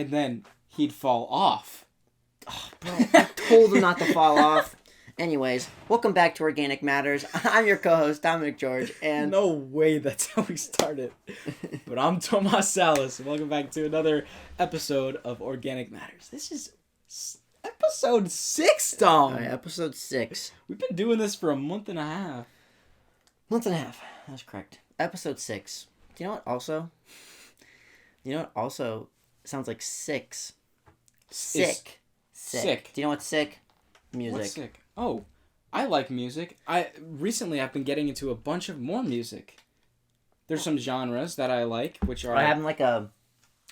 and then he'd fall off. Oh, bro, I told him not to fall off. Anyways, welcome back to Organic Matters. I'm your co-host, Dominic George, and... No way that's how we started. But I'm Tomas Salas, and welcome back to another episode of Organic Matters. This is episode 6, Dom. Alright, episode 6. We've been doing this for a month and a half. Month and a half. That's correct. Episode 6. Do you know what also? Sounds like 6? Sick. Sick. Do you know what's sick? Music. What's sick? Oh, I like music. Recently I've been getting into a bunch of more music. There's some genres that I like, which are... I having like a...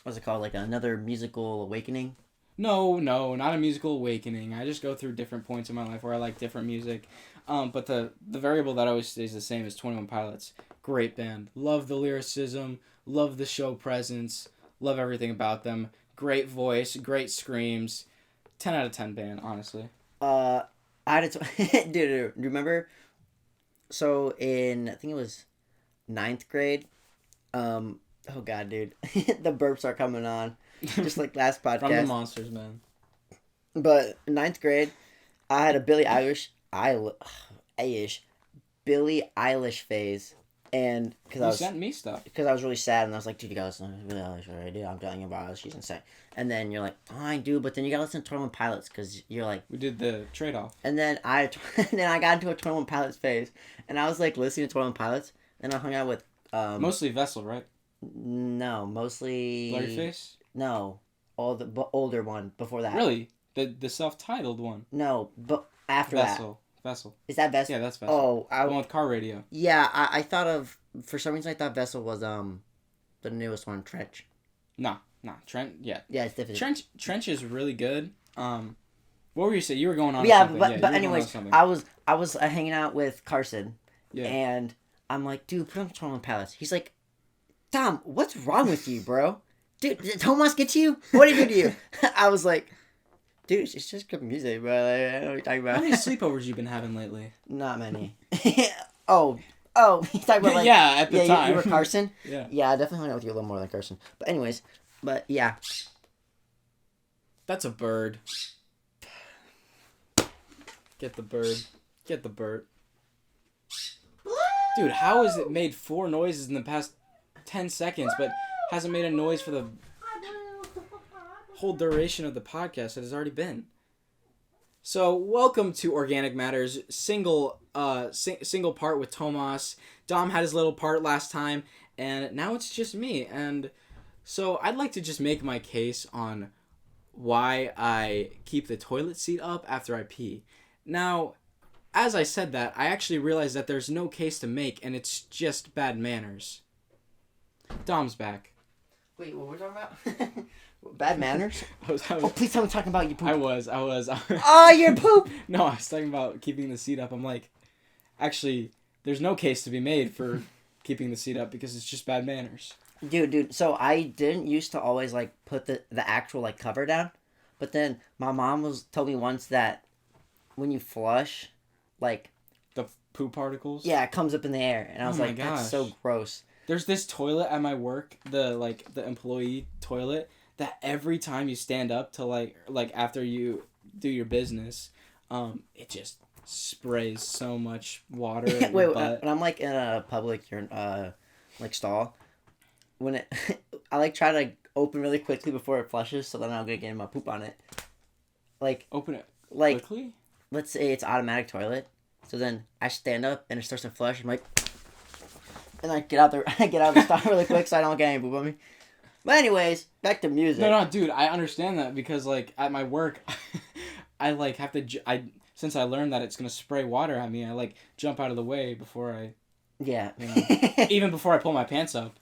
What's it called? Like another musical awakening? No, not a musical awakening. I just go through different points in my life where I like different music. But the variable that always stays the same is 21 Pilots. Great band. Love the lyricism. Love the show presence. Love everything about them. Great voice. Great screams. 10 out of 10 band, honestly. I had dude, do you remember? So in, I think it was 9th grade. Oh god, dude. The burps are coming on. Just like last podcast. From the monsters, man. But in 9th grade, I had a Billie Eilish phase. And because you sent me stuff. Because I was really sad, and I was like, dude, you gotta listen to Billie Eilish already. I'm telling you about her. She's insane. And then you're like, fine, dude, but then you gotta listen to 21 Pilots, because you're like... We did the trade-off. And then I got into a 21 Pilots phase, and I was like listening to 21 Pilots, and I hung out with... mostly Vessel, right? No, mostly... Blurryface? No, the older one before that. Really? The self-titled one? No, but after Vessel. Is that Vessel? Yeah, that's Vessel. Oh, the one with Car Radio. Yeah, I thought of... For some reason, I thought Vessel was the newest one, Trench. Nah, Trent. Yeah. Yeah, it's different. Trench is really good. What were you saying? You were going on. Yeah, something. but anyways, I was hanging out with Carson. Yeah. And I'm like, dude, put on 21 Pilots. He's like, Tom, what's wrong with you, bro? Dude, did Tomas get to you? What did he do to you? I was like, dude, it's just good music, bro. Like, I don't know what you're talking about. How many sleepovers you been having lately? Not many. Oh, he's talking about like... yeah, at the time. You were Carson? Yeah. Yeah, I definitely hung out with you a little more than Carson. But anyways, yeah. That's a bird. Get the bird. Dude, how has it made 4 noises in the past 10 seconds, but hasn't made a noise for the whole duration of the podcast that has already been? So, welcome to Organic Matters, single part with Tomas. Dom had his little part last time, and now it's just me. And so, I'd like to just make my case on why I keep the toilet seat up after I pee. Now, as I said that, I actually realized that there's no case to make, and it's just bad manners. Dom's back. Wait, what were we talking about? Bad manners? Oh, please tell me talking about your poop. I was. Oh, your poop! No, I was talking about keeping the seat up. I'm like, actually, there's no case to be made for keeping the seat up because it's just bad manners. Dude, so I didn't used to always, like, put the actual, like, cover down. But then my mom told me once that when you flush, like... The poop particles? Yeah, it comes up in the air. And I was like, that's so gross. There's this toilet at my work, the employee toilet, that every time you stand up to like after you do your business, it just sprays so much water in your butt. When I'm like in a public like stall, when it I like try to open really quickly before it flushes, so then I'm gonna get my poop on it. Like open it like quickly? Let's say it's automatic toilet, so then I stand up and it starts to flush. I'm like, and I get out the stall really quick so I don't get any poop on me. But anyways, back to music. No, dude, I understand that because, like, at my work, I, like, have to... since I learned that it's going to spray water at me, I, like, jump out of the way before I... Yeah. Even before I pull my pants up.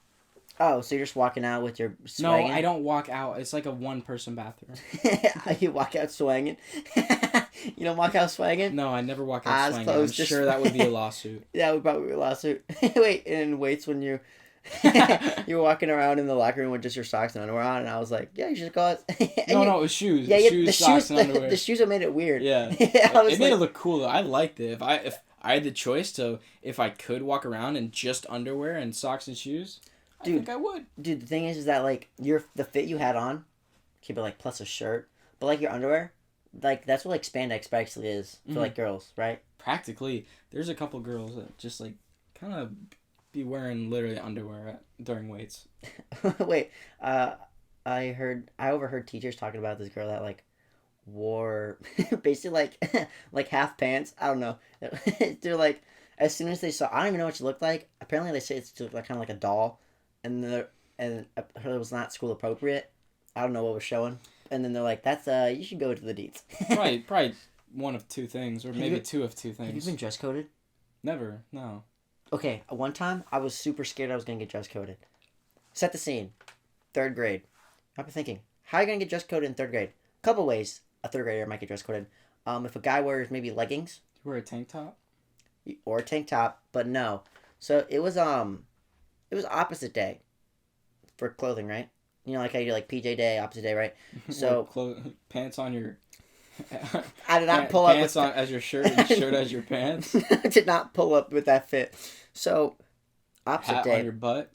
Oh, so you're just walking out with your swanging? No, I don't walk out. It's like a one-person bathroom. You walk out swanging? You don't walk out swanging? No, I never walk out swanging. I'm sure that would be a lawsuit. Yeah, it would probably be a lawsuit. Wait, and waits when you... You were walking around in the locker room with just your socks and underwear on, and I was like, yeah, you should go out. No, it was shoes. Yeah, shoes, the socks, shoes, and underwear. The shoes that made it weird. Yeah. It made it look cool, though. I liked it. If I had the choice to, if I could walk around in just underwear and socks and shoes, I think I would. Dude, the thing is that, like, the fit you had on, keep it like plus a shirt. But like your underwear, like that's what like spandex basically is for like girls, right? Practically, there's a couple girls that just like kind of be wearing literally underwear during weights. Wait, I overheard teachers talking about this girl that like wore basically like half pants. I don't know. They're like as soon as they saw, I don't even know what she looked like. Apparently they say it's like kind of like a doll, and her was not school appropriate. I don't know what was showing. And then they're like, "That's you should go to the deets." Probably one of two things, or maybe two of two things. Have you been dress coded? Never, no. Okay, one time I was super scared I was gonna get dress coded. Set the scene. 3rd grade. I've been thinking, how are you gonna get dress coded in 3rd grade? Couple ways a 3rd grader might get dress coded. If a guy wears maybe leggings. You wear a tank top? Or a tank top, but no. So it was opposite day for clothing, right? You know, like how you do like PJ day, opposite day, right? So pants on your. I did not pull up pants on as your shirt and shirt as your pants. I did not pull up with that fit. So opposite Hat day on your butt.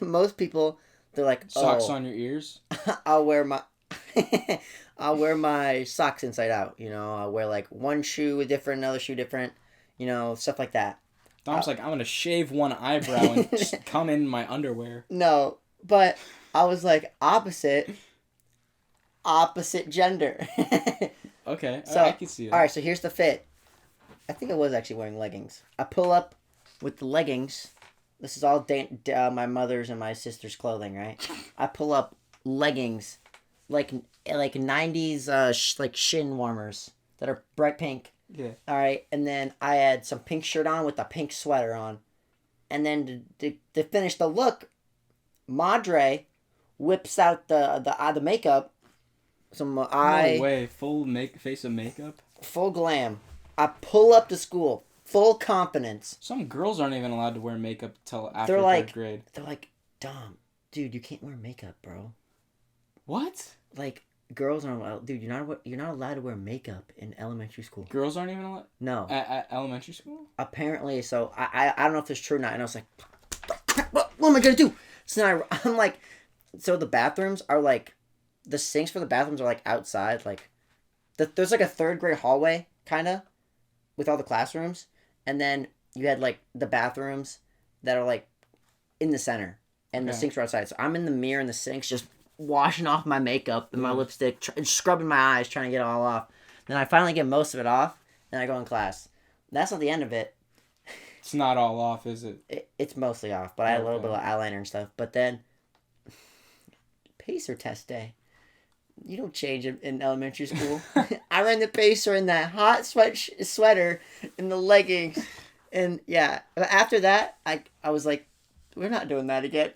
Most people they're like socks on your ears. I'll wear my socks inside out. You know, I'll wear like one shoe different, another shoe different. You know, stuff like that. Dom's like, I'm gonna shave one eyebrow and just come in my underwear. No, but I was like opposite gender. Okay, so I can see that. All right, so here's the fit. I think I was actually wearing leggings. I pull up with the leggings. This is all my mother's and my sister's clothing, right? I pull up leggings, like 90s like shin warmers that are bright pink. Yeah. All right, and then I had some pink shirt on with a pink sweater on, and then to finish the look, Madre whips out the makeup. Some No way, full face of makeup. Full glam. I pull up to school, full confidence. Some girls aren't even allowed to wear makeup till after They're like, 3rd grade. They're like, Dom, dude, you can't wear makeup, bro. What? Like, girls aren't allowed. Dude, you're not allowed to wear makeup in elementary school. Girls aren't even allowed. No. At elementary school. Apparently, so I don't know if it's true or not. And I was like, what am I gonna do? So now I'm like, so the bathrooms are like, the sinks for the bathrooms are like outside, like, there's like a 3rd grade hallway kind of, with all the classrooms, and then you had like the bathrooms that are like in the center, and the sinks are outside. So I'm in the mirror in the sinks, just washing off my makeup and my lipstick, scrubbing my eyes, trying to get it all off. Then I finally get most of it off, then I go in class. That's not the end of it. It's not all off, is it? It's mostly off, but I had a little bit of eyeliner and stuff. But then, pacer test day. You don't change in elementary school. I ran the pacer in that hot sweater and the leggings. And yeah, after that, I was like, we're not doing that again.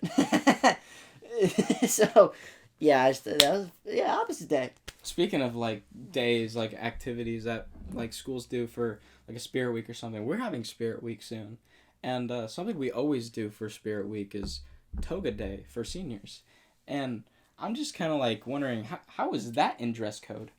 So, yeah, that was opposite day. Speaking of like days, like activities that like schools do for like a Spirit Week or something, we're having Spirit Week soon. And something we always do for Spirit Week is Toga Day for seniors. And I'm just kind of like wondering, how is that in dress code?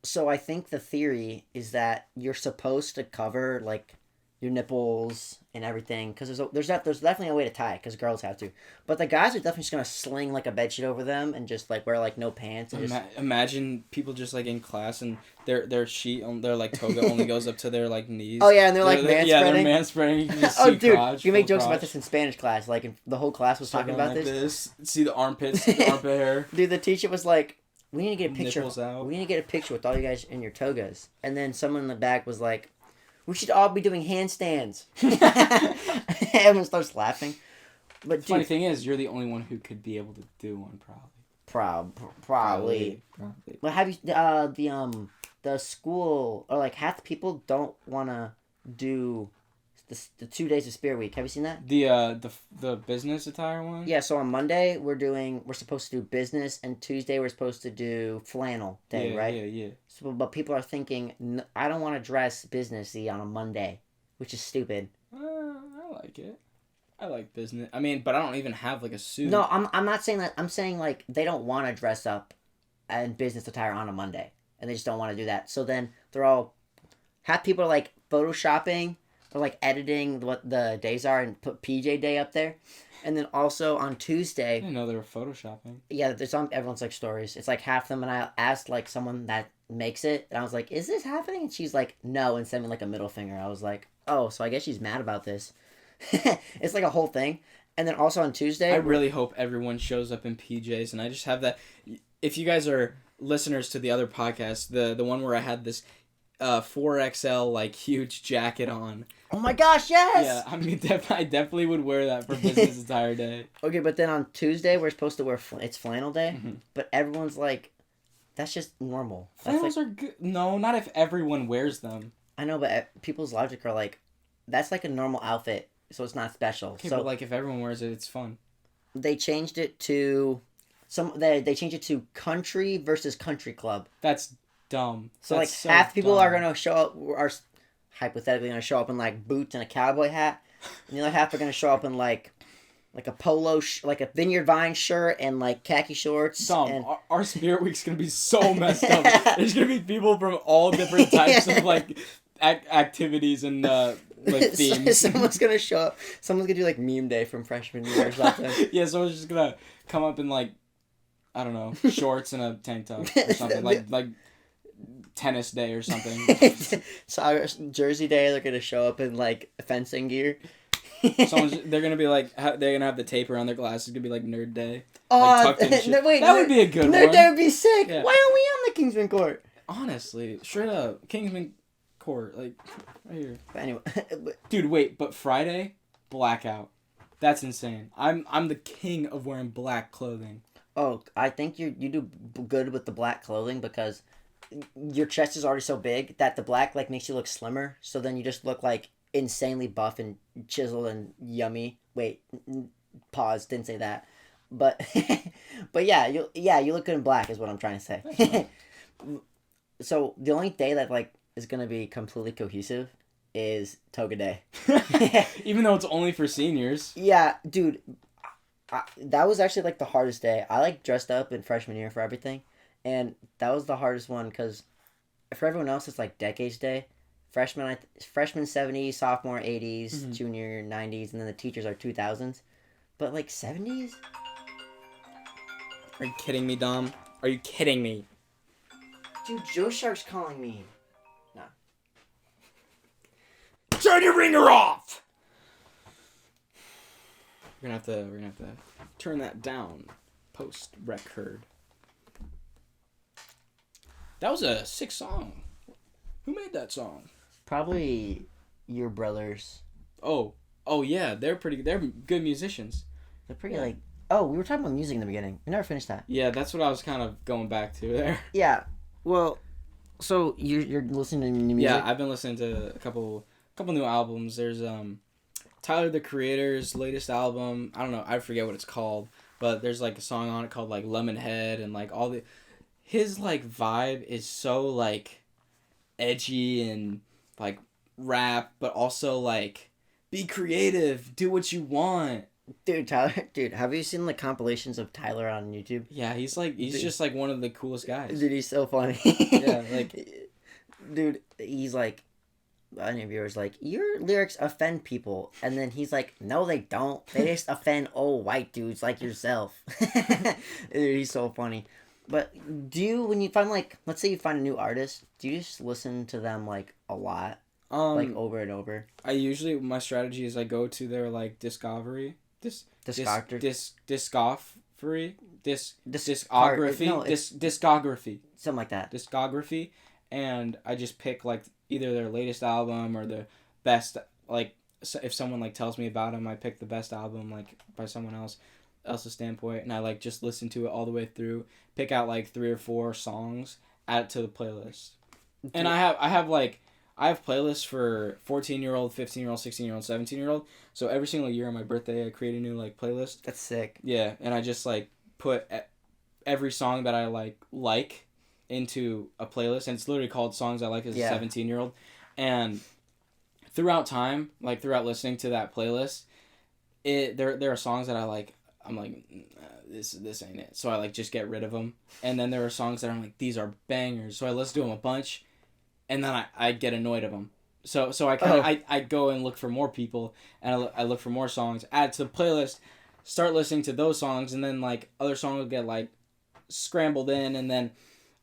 So I think the theory is that you're supposed to cover like your nipples and everything, because there's definitely a way to tie it, because girls have to, but the guys are definitely just gonna sling like a bedsheet over them and just like wear like no pants. And imagine people just like in class and their sheet on their like toga only goes up to their like knees. Oh yeah, and they're like man-spreading. Yeah, they're man-spreading. You can just oh see dude, crotch, you make jokes crotch. about this in Spanish class. Like the whole class was talking about like this. See the armpits, the armpit hair. Dude, the teacher was like, "We need to get a picture. Nipples out. We need to get a picture with all you guys in your togas." And then someone in the back was like, "We should all be doing handstands." Everyone starts laughing. But the funny thing is, you're the only one who could be able to do one, probably. But have you the school, or like half the people don't want to do the 2 days of Spirit Week. Have you seen that? The business attire one? Yeah, so on Monday we're supposed to do business, and Tuesday we're supposed to do flannel day, right? Yeah. So, but people are thinking, I don't want to dress businessy on a Monday, which is stupid. I like it. I like business. I mean, but I don't even have like a suit. No, I'm not saying that. I'm saying like they don't want to dress up in business attire on a Monday, and they just don't want to do that. So then half people are like photoshopping or like editing what the days are and put PJ Day up there. And then also on I Tuesday, didn't know they were photoshopping. yeah, there's on everyone's like stories. It's like half them, and I asked like someone that makes it, and I was like, "Is this happening?" And she's like, "No," and sent me like a middle finger. I was like, "Oh, so I guess she's mad about this." It's like a whole thing. And then also on Tuesday, I really hope everyone shows up in PJs, and I just have that. If you guys are listeners to the other podcast, the one where I had this 4XL like huge jacket on. oh my gosh, yes. Yeah, I mean, I definitely would wear that for business the entire day. Okay, but then on Tuesday we're supposed to wear it's flannel day, Mm-hmm. but everyone's like, "That's just normal." Flannels are good. No, not if everyone wears them. I know, but people's logic are like, "That's like a normal outfit, so it's not special." Okay, so but like if everyone wears it, it's fun. they changed it to they changed it to country versus country club. That's dumb. So That's like so half people dumb. are gonna show up are hypothetically gonna show up in like boots and a cowboy hat, and the other half are gonna show up in like a polo like a Vineyard Vine shirt and like khaki shorts. Dumb. And Our Spirit Week's gonna be so messed up. There's gonna be people from all different types of like activities and like themes. Someone's gonna show up. Someone's gonna do like meme day from freshman year or something. Yeah, someone's just gonna come up in like, I don't know, shorts and a tank top or something like tennis day or something. So Jersey Day, they're gonna show up in like fencing gear. They're gonna be like, they're gonna have the tape around their glasses. It's gonna be like Nerd Day. Oh, Like tucked in shit. no, wait, that would be a good Nerd one. Day would be sick. Yeah. Why aren't we on the Kingsman Court? Honestly, straight up, Kingsman Court, like right here. But anyway, Dude, wait, but Friday, blackout. That's insane. I'm the king of wearing black clothing. oh, I think you do good with the black clothing because your chest is already so big that the black like makes you look slimmer. So then you just look like insanely buff and chiseled and yummy. Wait, pause. Didn't say that. But but yeah, you look good in black is what I'm trying to say. So the only day that like is gonna be completely cohesive is Toga Day. Even though it's only for seniors. Yeah, dude, that was actually like the hardest day. I like dressed up in freshman year for everything, and that was the hardest one because for everyone else it's like Decades Day. Freshman 70s, sophomore 80s, Mm-hmm. junior 90s, and then the teachers are 2000s. But like 70s? Are you kidding me, Dom? Are you kidding me? Dude, Joe Shark's calling me. No. Turn your ringer off. We're gonna have to turn that down post record. That was a sick song. Who made that song? Probably your brothers. Oh yeah, they're good musicians. They're pretty like. Oh, we were talking about music in the beginning. We never finished that. Yeah, that's what I was kind of going back to there. Yeah. Well, so you're listening to new music? Yeah, I've been listening to a couple new albums. There's Tyler the Creator's latest album. I don't know, I forget what it's called, but there's like a song on it called like Lemonhead, and like his like vibe is so like edgy and like rap, but also like be creative, do what you want. Dude, Tyler, have you seen the compilations of Tyler on YouTube? Yeah, he's just like one of the coolest guys. Dude, he's so funny. Yeah, like, dude, he's like, an interviewer's like, your lyrics offend people, and then he's like, no, they don't. They just offend old white dudes like yourself. Dude, he's so funny. But when you find like, let's say you find a new artist, do you just listen to them like a lot, like over and over? I usually my strategy is I go to their like discovery. Discography, something like that. Discography, and I just pick like either their latest album or the best. Like if someone like tells me about them, I pick the best album like by someone else's standpoint, and I like just listen to it all the way through. Pick out like 3 or 4 songs, add it to the playlist, and I have playlists for 14-year-old, 15-year-old, 16-year-old, 17-year-old. So every single year on my birthday, I create a new like playlist. That's sick. Yeah, and I just like put every song that I like into a playlist, and it's literally called Songs I Like as a 17-year-old. And throughout time, like throughout listening to that playlist, there are songs that I'm like, this ain't it. So I like just get rid of them. And then there are songs that I'm like, these are bangers. So I listen to them a bunch. And then I get annoyed of them. So I kind of I go and look for more people, and I look for more songs, add to the playlist, start listening to those songs, and then like other songs will get like scrambled in, and then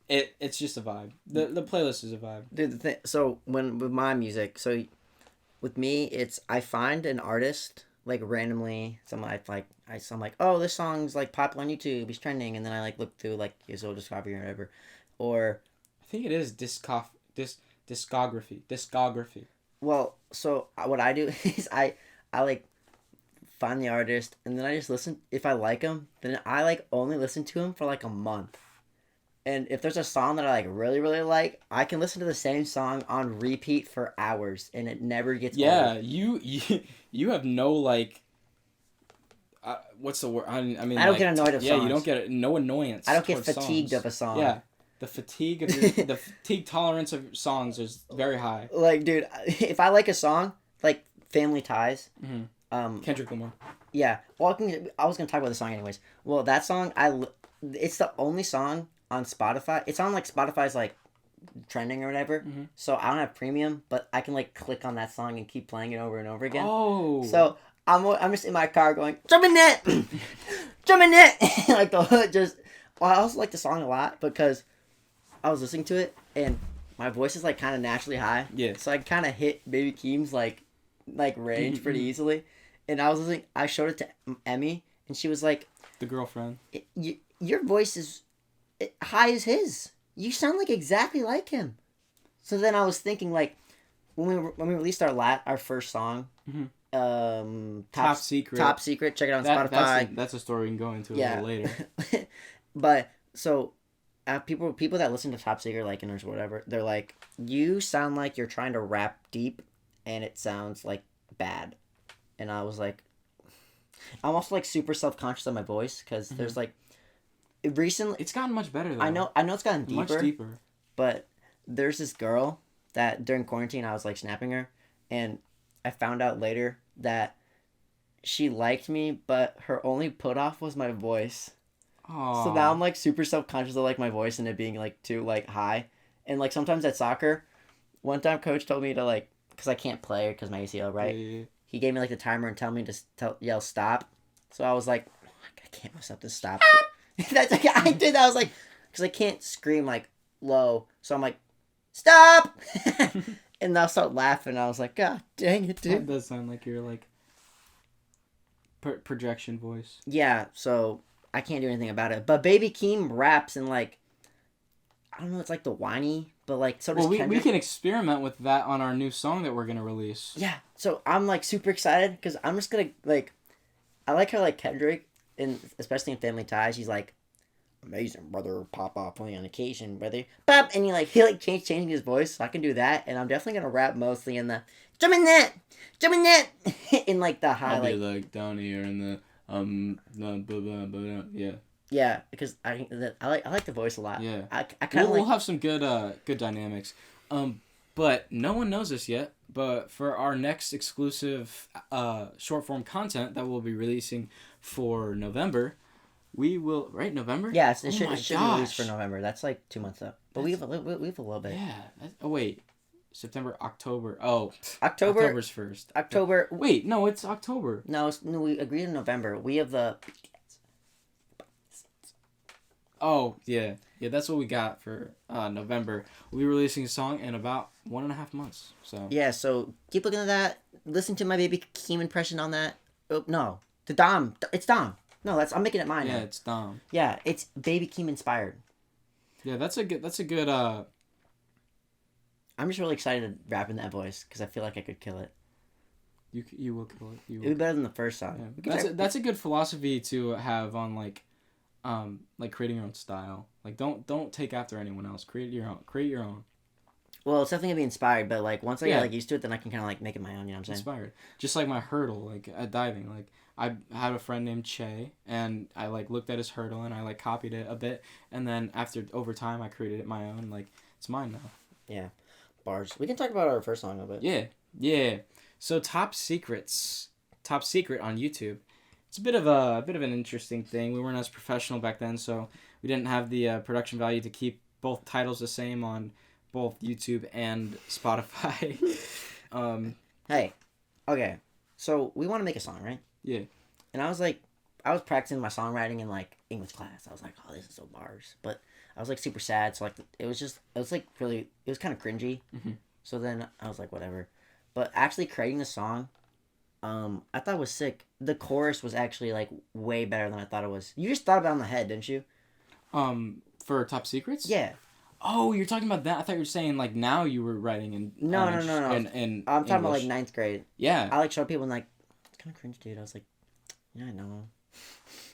it's just a vibe. The playlist is a vibe. Dude, so when with my music, so with me, it's I find an artist like randomly. I'm like, oh, this song's like popular on YouTube, he's trending, and then I like look through like his old discography or whatever, or I think it is discography. Well, so what I do is I like find the artist, and then I just listen. If I like him, then I like only listen to him for like a month. And if there's a song that I like really really like, I can listen to the same song on repeat for hours, and it never gets old. You have no like. What's the word? I mean, I don't get annoyed of songs. Yeah, you don't get no annoyance. I don't get fatigued songs. of a song. Yeah, the fatigue of the fatigue tolerance of songs is very high. Like, dude, if I like a song, like Family Ties, Kendrick Lamar. Yeah, well, I was gonna talk about the song anyways. Well, that song, it's the only song on Spotify. It's on like Spotify's like trending or whatever. Mm-hmm. So I don't have premium, but I can like click on that song and keep playing it over and over again. Oh. So I'm just in my car going jumping it, jumping it, like the hood just. Well, I also like the song a lot because I was listening to it and my voice is like kind of naturally high. Yeah. So I kind of hit Baby Keem's like range pretty easily, and I was listening. I showed it to Emmy, and she was like, "The girlfriend. Your voice is high as his. You sound like exactly like him." So then I was thinking like, when we released our first song, Top Secret. Top Secret. Check it out on Spotify. That's a story we can go into a little later. But so, people that listen to Top Secret like or whatever, they're like, you sound like you're trying to rap deep, and it sounds like bad. And I was like, I'm also like super self-conscious of my voice because there's like, recently it's gotten much better though. I know it's gotten deeper. Much deeper. But there's this girl that during quarantine I was like snapping her, and I found out later that she liked me, but her only put off was my voice. Aww. So now I'm like super self-conscious of like my voice and it being like too like high. And like sometimes at soccer, one time coach told me to like, because I can't play because my ACL, right? Yeah. He gave me like the timer and tell me to yell stop. So I was like, I can't mess up this stop. That's like, I did that. I was like, because I can't scream like low. So I'm like, stop. And they'll start laughing. I was like, God dang it, dude. That does sound like your like projection voice. Yeah, so I can't do anything about it. But Baby Keem raps and like, I don't know, it's like the whiny, but like so does Kendrick. We can experiment with that on our new song that we're gonna release. Yeah, so I'm like super excited because I'm just gonna like, I like how like Kendrick, and especially in Family Ties, he's like, amazing brother, pop off only on occasion, brother, pop, and he like changing his voice, so I can do that, and I'm definitely gonna rap mostly in the jump in that, in like the high. I'll be like down here in the yeah. Yeah, because I like the voice a lot. Yeah, I kind of we'll have some good dynamics. But no one knows this yet. But for our next exclusive short form content that we'll be releasing for November, we will November. Yeah, it should be released for November. That's like 2 months up. But we have a little bit. Yeah. Oh wait, September, October. Oh, October. October's first. October. Wait, no, it's October. No, we agreed in November. We have the. Oh, yeah. Yeah, that's what we got for November. We'll be releasing a song in about 1.5 months. So yeah, so keep looking at that. Listen to my Baby Keem impression on that. Oh, no. The Dom. It's Dom. No, I'm making it mine now. Yeah, it's Dom. Yeah, it's Baby Keem inspired. Yeah, that's a good I'm just really excited to rap in that voice because I feel like I could kill it. You will kill it. It'd be better than the first song. Yeah. That's a good philosophy to have on like creating your own style. Like don't take after anyone else. Create your own. Well, it's definitely gonna be inspired, but like once I get like used to it, then I can kind of like make it my own. You know what I'm saying? Inspired. Just like my hurdle, like at diving. Like I had a friend named Che, and I like looked at his hurdle and I like copied it a bit, and then over time I created it my own. Like it's mine now. Yeah, bars. We can talk about our first song a bit. Yeah. So Top Secret on YouTube. It's a bit of an interesting thing. We weren't as professional back then, so we didn't have the production value to keep both titles the same on both YouTube and Spotify. Hey, okay. So we want to make a song, right? Yeah. And I was practicing my songwriting in like English class. I was like, oh, this is so bars. But I was like super sad. So like it was like really, it was kind of cringy. Mm-hmm. So then I was like, whatever. But actually creating the song, I thought it was sick. The chorus was actually like way better than I thought it was. You just thought about it in the head, didn't you? For Top Secrets? Yeah. Oh, you're talking about that? I thought you were saying like now you were writing in No. in I'm talking about English. like ninth grade. Yeah. I like showed people and like, it's kind of cringe, dude. I was like, yeah, I know.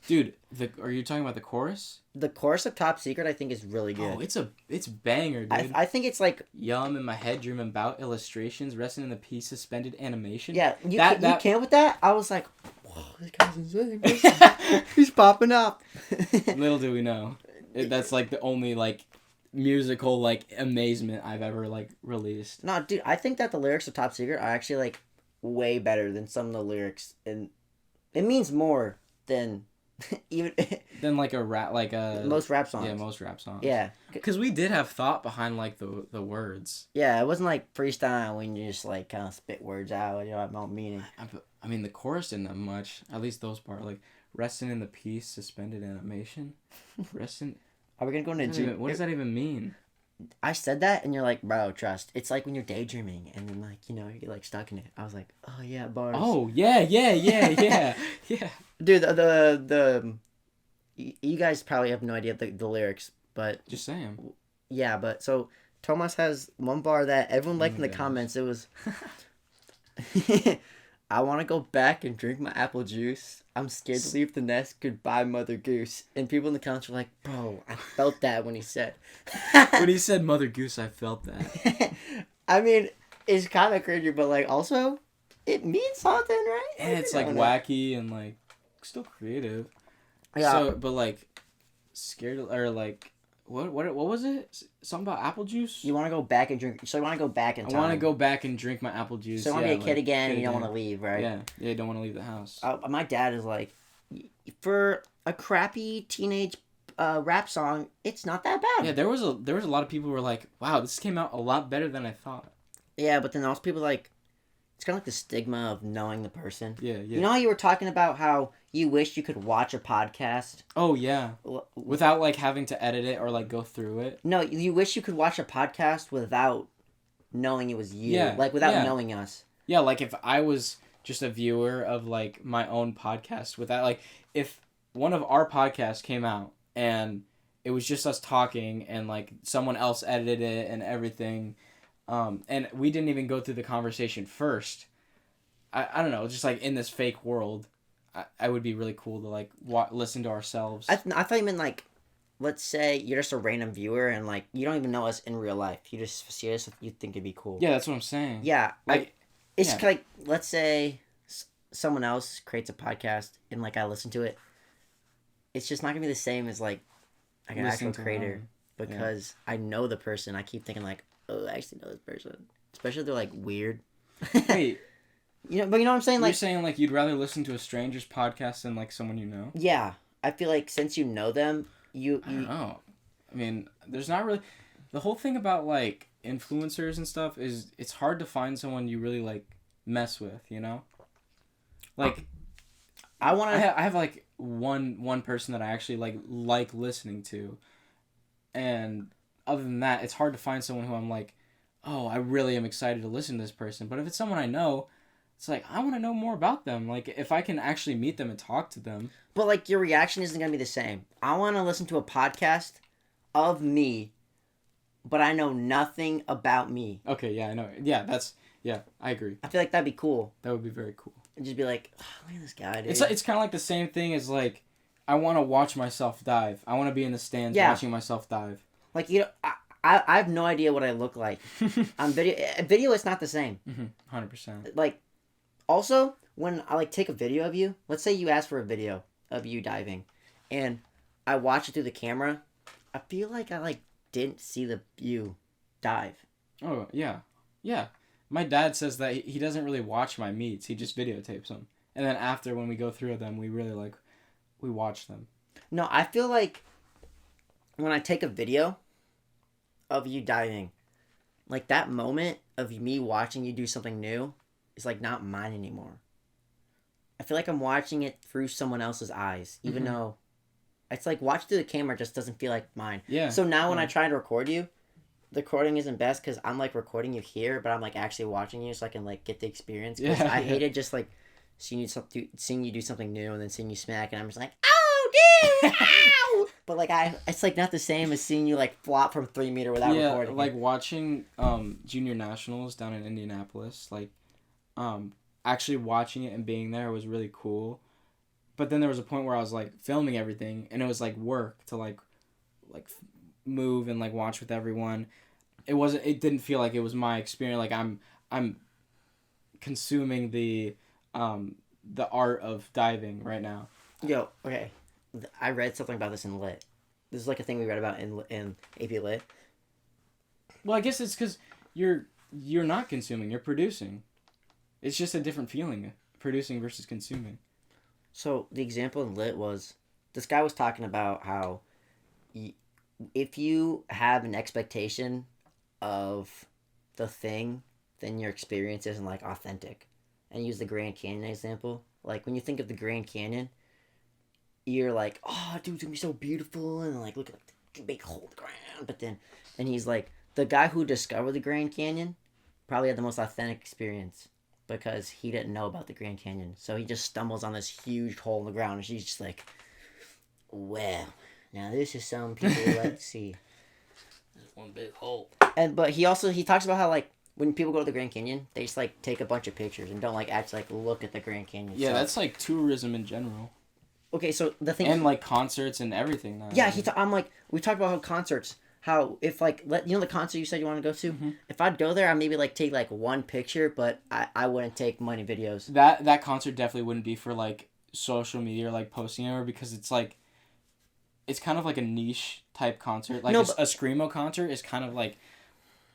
Dude, are you talking about the chorus? The chorus of Top Secret I think is really good. Oh, it's banger, dude. I think it's like, Yum in my head, dream about illustrations, resting in the piece, suspended animation. yeah, you can't with that. I was like, whoa, this guy's insane. He's popping up. Little do we know, that's like the only like musical like amazement I've ever like released. No, dude, I think that the lyrics of Top Secret are actually like way better than some of the lyrics, and it means more than even Then like a rap, like a most rap songs. Yeah, most rap songs. Yeah, because we did have thought behind like the words. yeah, it wasn't like freestyle when you just like kind of spit words out, you know, about meaning. I mean, the chorus didn't have much. At least those part, like resting in the piece, suspended animation, resting. Are we gonna go into What does that even mean? I said that and you're like, bro, trust. It's like when you're daydreaming and then like, you know, you get like stuck in it. I was like, oh yeah, bars. Oh yeah. Yeah. Dude, you guys probably have no idea the lyrics, but Just saying. yeah, but so Tomas has one bar that everyone liked in the goodness. comments. It was, I want to go back and drink my apple juice. I'm scared to leave the nest. Goodbye, Mother Goose. And people in the comments were like, bro, I felt that when he said. When he said Mother Goose, I felt that. I mean, it's kind of cringy, but like also, it means something, right? And it's like wacky and like still creative. Yeah. So, but like scared or like what was it? Something about apple juice? You want to go back and drink. So you want to go back in time. I want to go back and drink my apple juice. So you want to be a kid again, and you don't want to leave, right? Yeah, you don't want to leave the house. My dad is like, for a crappy teenage rap song, it's not that bad. Yeah, there was a lot of people who were like, wow, this came out a lot better than I thought. Yeah, but then also people like, it's kind of like the stigma of knowing the person. Yeah. You know how you were talking about how you wish you could watch a podcast? Oh, yeah. Without, like, having to edit it or, like, go through it? No, you wish you could watch a podcast without knowing it was you. Yeah. Like, without knowing us. Yeah, like, if I was just a viewer of, like, my own podcast without, like, if one of our podcasts came out and it was just us talking and, like, someone else edited it and everything, and we didn't even go through the conversation first, I don't know, just, like, in this fake world, I would be really cool to, like, listen to ourselves. I thought you meant, like, let's say you're just a random viewer and, like, you don't even know us in real life. You just see us, you think it'd be cool. Yeah, that's what I'm saying. Yeah, like, it's like, let's say someone else creates a podcast and, like, I listen to it. It's just not gonna be the same as, like an actual creator. Because I know the person. I keep thinking, like, oh, I actually know this person. Especially if they're, like, weird. Wait. But you know what I'm saying? Like, you're saying, like, you'd rather listen to a stranger's podcast than, like, someone you know? Yeah. I feel like since you know them, I don't know. I mean, there's not really... The whole thing about, like, influencers and stuff is it's hard to find someone you really, like, mess with, you know? Like... I have, like, one person that I actually, like listening to. And other than that, it's hard to find someone who I'm like, oh, I really am excited to listen to this person. But if it's someone I know... It's like, I want to know more about them. Like, if I can actually meet them and talk to them. But, like, your reaction isn't going to be the same. I want to listen to a podcast of me, but I know nothing about me. Okay, yeah, I know. Yeah, I agree. I feel like that'd be cool. That would be very cool. And just be like, oh, look at this guy, dude. It's kind of like the same thing as, like, I want to watch myself dive. I want to be in the stands watching myself dive. Like, you know, I have no idea what I look like. On video, it's not the same. 100%. Like, also, when I, like, take a video of you, let's say you ask for a video of you diving, and I watch it through the camera, I feel like I, like, didn't see you dive. Oh, yeah. Yeah. My dad says that he doesn't really watch my meets. He just videotapes them. And then after, when we go through them, we really, like, we watch them. No, I feel like when I take a video of you diving, like that moment of me watching you do something new is like not mine anymore. I feel like I'm watching it through someone else's eyes, even though it's like watch through the camera just doesn't feel like mine. Yeah. So now when I try to record you, the recording isn't best because I'm like recording you here, but I'm like actually watching you so I can like get the experience. Because I hated just like seeing you do something new and then seeing you smack, and I'm just like, oh, dude, ow! But like it's like not the same as seeing you like flop from 3 meters without recording. Like watching junior nationals down in Indianapolis, like actually watching it and being there was really cool. But then there was a point where I was like filming everything, and it was like work to like move and like watch with everyone. It didn't feel like it was my experience. Like I'm consuming the art of diving right now. Yo, okay. I read something about this in Lit. This is like a thing we read about in AP Lit. Well, I guess it's because you're not consuming, you're producing. It's just a different feeling, producing versus consuming. So the example in Lit was, this guy was talking about how if you have an expectation of the thing, then your experience isn't like authentic. And use the Grand Canyon example. Like when you think of the Grand Canyon, you're like, oh, dude, it's gonna be so beautiful, and like look at the big hole in the ground. But then, and he's like, the guy who discovered the Grand Canyon probably had the most authentic experience because he didn't know about the Grand Canyon. So he just stumbles on this huge hole in the ground, and she's just like, well, now this is some people. Let's see. There's one big hole. But he talks about how like when people go to the Grand Canyon, they just like take a bunch of pictures and don't like actually like look at the Grand Canyon. Yeah, that's like tourism in general. Okay, so the thing and like concerts and everything. Now. Yeah, I'm like, we talked about how concerts, how if like the concert you said you want to go to, if I'd go there, I'd maybe like take like one picture, but I wouldn't take many videos. That concert definitely wouldn't be for like social media or like posting anywhere, because it's like, it's kind of like a niche type concert. Like a screamo concert is kind of like,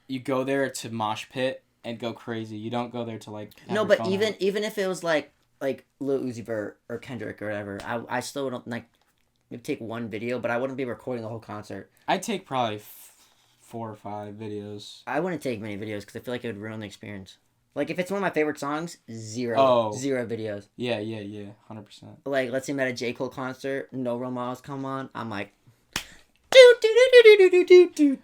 you go there to mosh pit and go crazy. You don't go there to like. No, but even if it was like Lil Uzi Vert or Kendrick or whatever, I still don't like. Maybe take one video, but I wouldn't be recording the whole concert. I'd take probably 4 or 5 videos. I wouldn't take many videos because I feel like it would ruin the experience. Like if it's one of my favorite songs, zero videos. Yeah, 100%. Like let's say I'm at a J. Cole concert, No Role Models come on, I'm like.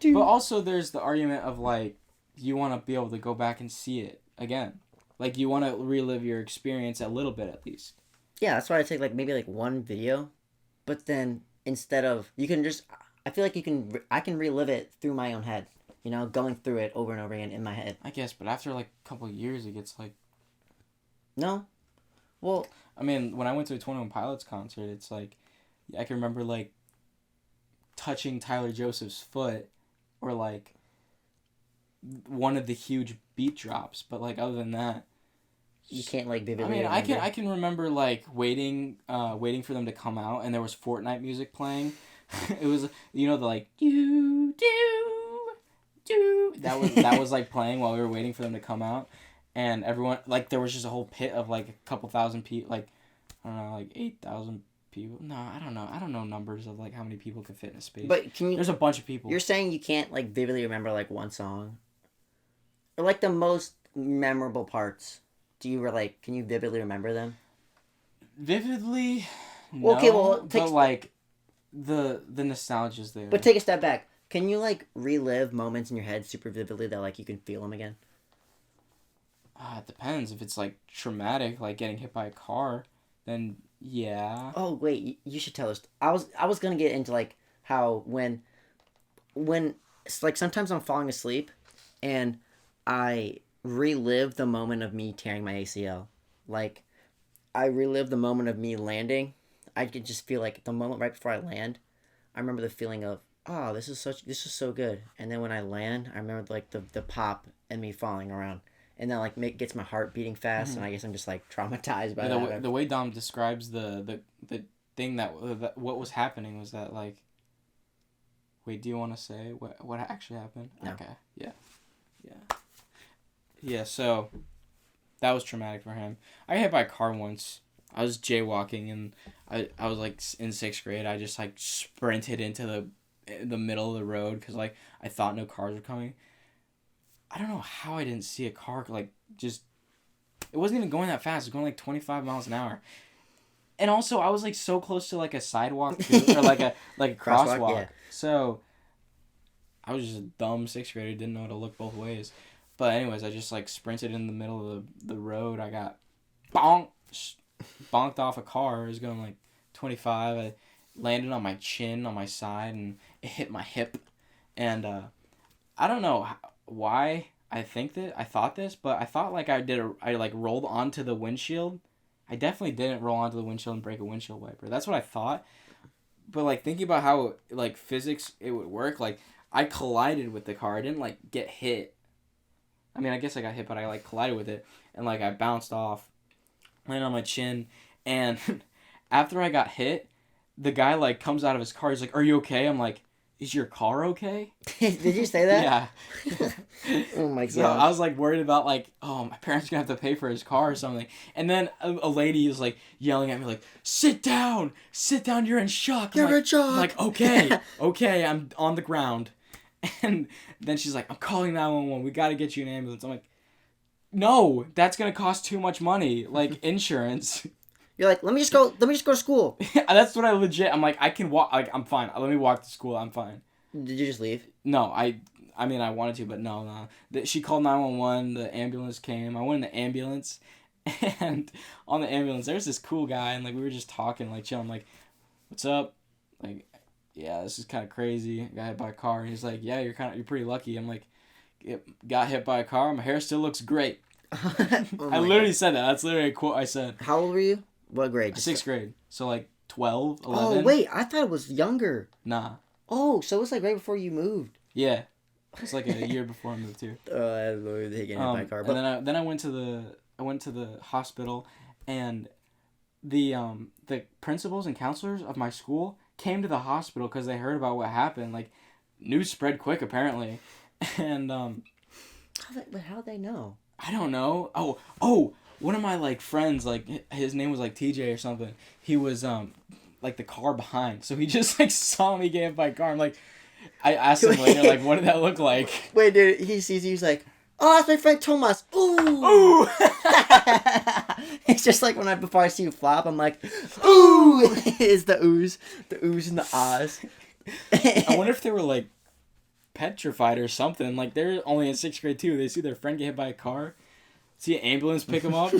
But also there's the argument of like, you want to be able to go back and see it again. Like you want to relive your experience a little bit at least. Yeah, that's why I take like maybe like one video, but then instead of, you can just, I feel like I can relive it through my own head, you know, going through it over and over again in my head. I guess, but after like a couple of years it gets like. No, well. I mean, when I went to a 21 Pilots concert, it's like, I can remember like touching Tyler Joseph's foot, or like one of the huge beat drops, but like other than that, you can't like vividly. I mean, I can remember like waiting for them to come out, and there was Fortnite music playing. It was, you know, the like do that was like playing while we were waiting for them to come out, and everyone, like, there was just a whole pit of like a couple thousand people, like I don't know, like 8,000 people. No, I don't know numbers of like how many people can fit in a space. But there's a bunch of people. You're saying you can't like vividly remember like one song, or like the most memorable parts. Can you vividly remember them? Vividly, no. Okay, well, but like the nostalgia's there. But take a step back. Can you like relive moments in your head super vividly that like you can feel them again? It depends. If it's like traumatic, like getting hit by a car, then yeah. Oh wait, you should tell us. I was gonna get into like how when it's like sometimes I'm falling asleep, and I relive the moment of me tearing my ACL. Like, I relive the moment of me landing. I could just feel like the moment right before I land, I remember the feeling of, oh, this is so good. And then when I land, I remember like the pop and me falling around. And then like gets my heart beating fast, and I guess I'm just like traumatized by that. The way Dom describes the thing that what was happening was that like. Wait, do you want to say what actually happened? No. Okay. Yeah. So, that was traumatic for him. I got hit by a car once. I was jaywalking, and I was like in 6th grade. I just like sprinted into the middle of the road because like I thought no cars were coming. I don't know how I didn't see a car, like, just... It wasn't even going that fast. It was going, like, 25 miles an hour. And also, I was, like, so close to, like, a sidewalk, too. Or, like a crosswalk. Yeah. So, I was just a dumb 6th grader. Didn't know how to look both ways. But anyways, I just, like, sprinted in the middle of the road. I got bonked off a car. It was going, like, 25. I landed on my chin, on my side, and it hit my hip. And, I don't know why I thought this, but I thought, like, I like, rolled onto the windshield. I definitely didn't roll onto the windshield and break a windshield wiper. That's what I thought. But, like, thinking about how, like, physics, it would work, like, I collided with the car. I didn't, like, get hit. I mean, I guess I got hit, but I, like, collided with it. And, like, I bounced off, landed on my chin. And after I got hit, the guy, like, comes out of his car. He's like, "Are you okay?" I'm like, "Is your car okay?" Did you say that? Yeah. Oh my god. So I was like worried about like, oh, my parents are gonna have to pay for his car or something. And then a lady is like yelling at me like, sit down, you're in shock. You're in shock. I'm like, okay, I'm on the ground. And then she's like, I'm calling 911. We gotta get you an ambulance. I'm like, no, that's gonna cost too much money, like insurance. You're like, let me just go to school. That's what I'm like, I can walk. Like, I'm fine. Let me walk to school. I'm fine. Did you just leave? No, I mean, I wanted to, but no. She called 911, the ambulance came. I went in the ambulance, and on the ambulance, there was this cool guy, and, like, we were just talking, like, chilling, like, what's up? Like, yeah, this is kind of crazy. I got hit by a car, and he's like, yeah, you're pretty lucky. I'm like, got hit by a car, my hair still looks great. Oh I literally said that. That's literally a quote I said. How old were you? What grade? 6th grade. So, like, 12, 11. Oh, wait, I thought it was younger. Nah. Oh, so it was, like, right before you moved. Yeah. It's like a year before I moved here. I literally getting hit by a car. But... And then I went to the hospital, and the principals and counselors of my school came to the hospital because they heard about what happened. Like, news spread quick apparently, and how'd they know? I don't know. Oh, one of my like friends, like his name was like TJ or something. He was like the car behind, so he just like saw me get hit by a car. I'm like. I asked him later, like, what did that look like? Wait, dude, he sees you, he's like, oh, that's my friend Tomas. Ooh. Ooh. It's just like before I see you flop, I'm like, ooh. It's the oohs and the ahs. I wonder if they were, like, petrified or something. Like, they're only in 6th grade, too. They see their friend get hit by a car, see an ambulance pick them up.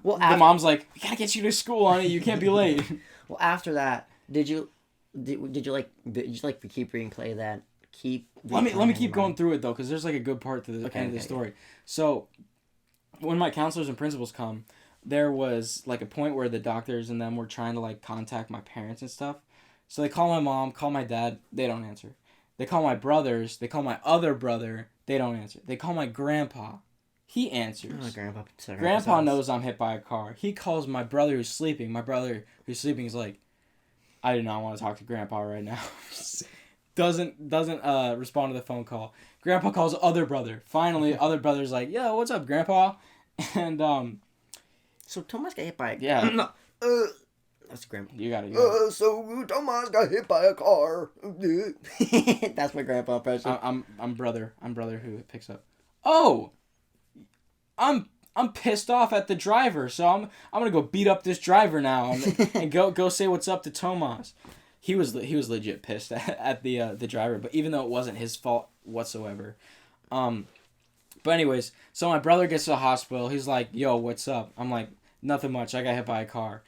Well, the mom's like, we gotta get you to school, honey. You can't be late. Well, after that, did you keep replay that? Let me keep going through it though, because there's like a good part to the end of the story. Yeah. So when my counselors and principals come, there was like a point where the doctors and them were trying to like contact my parents and stuff. So they call my mom, call my dad, they don't answer. They call my brothers, they call my other brother, they don't answer. They call my grandpa, he answers. Oh, Grandpa knows I'm hit by a car. He calls my brother who's sleeping. My brother who's sleeping is like, I do not want to talk to Grandpa right now. doesn't respond to the phone call. Grandpa calls other brother. Finally, other brother's like, yo, what's up, Grandpa? And so Tomas got hit by a car. Yeah. That's Grandpa. You got it. So Tomas got hit by a car. That's my grandpa impression. I'm brother who picks up. Oh, I'm pissed off at the driver, so I'm gonna go beat up this driver now and go say what's up to Tomas. He was legit pissed at the driver, but even though it wasn't his fault whatsoever. But anyways, so my brother gets to the hospital. He's like, "Yo, what's up?" I'm like, "Nothing much. I got hit by a car,"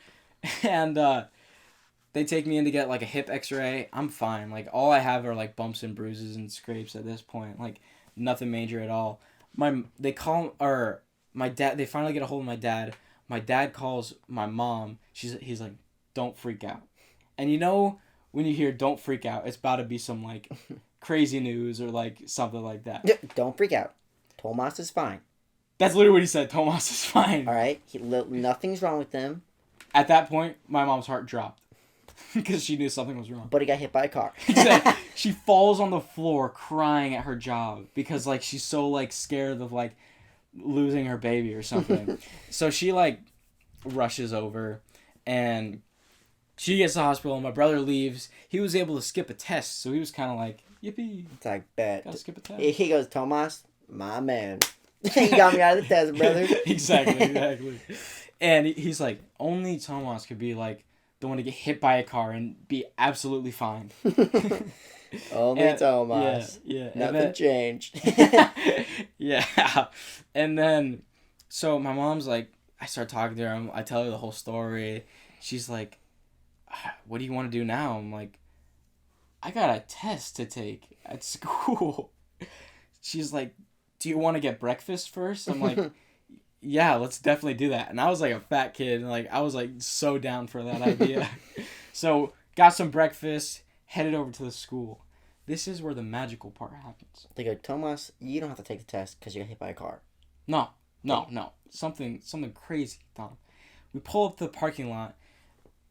and they take me in to get like a hip X-ray. I'm fine. Like all I have are like bumps and bruises and scrapes at this point. Like nothing major at all. My dad, they finally get a hold of my dad. My dad calls my mom. He's like, don't freak out. And you know, when you hear don't freak out, it's about to be some like crazy news or like something like that. Yeah, don't freak out. Tomas is fine. That's literally what he said. Tomas is fine. All right. Nothing's wrong with him. At that point, my mom's heart dropped. Because she knew something was wrong. But he got hit by a car. She falls on the floor crying at her job. Because like she's so like scared of like losing her baby or something. So she like rushes over and she gets to the hospital and my brother leaves. He was able to skip a test, so he was kind of like, yippee. It's like, bet. Gotta skip a test. He goes, Tomas, My man. You got me out of the test, brother. Exactly. And he's like, only Tomas could be like the one to get hit by a car and be absolutely fine. Only Tomas. Yeah. Nothing changed. Yeah. And then, so my mom's like, I start talking to her. I tell her the whole story. She's like, what do you want to do now? I'm like, I got a test to take at school. She's like, do you want to get breakfast first? I'm like, yeah, let's definitely do that. And I was like a fat kid. And like, I was like so down for that idea. So got some breakfast, headed over to the school. This is where the magical part happens. They go, Tomas, you don't have to take the test because you got hit by a car. No. Something crazy, Tom. We pull up to the parking lot.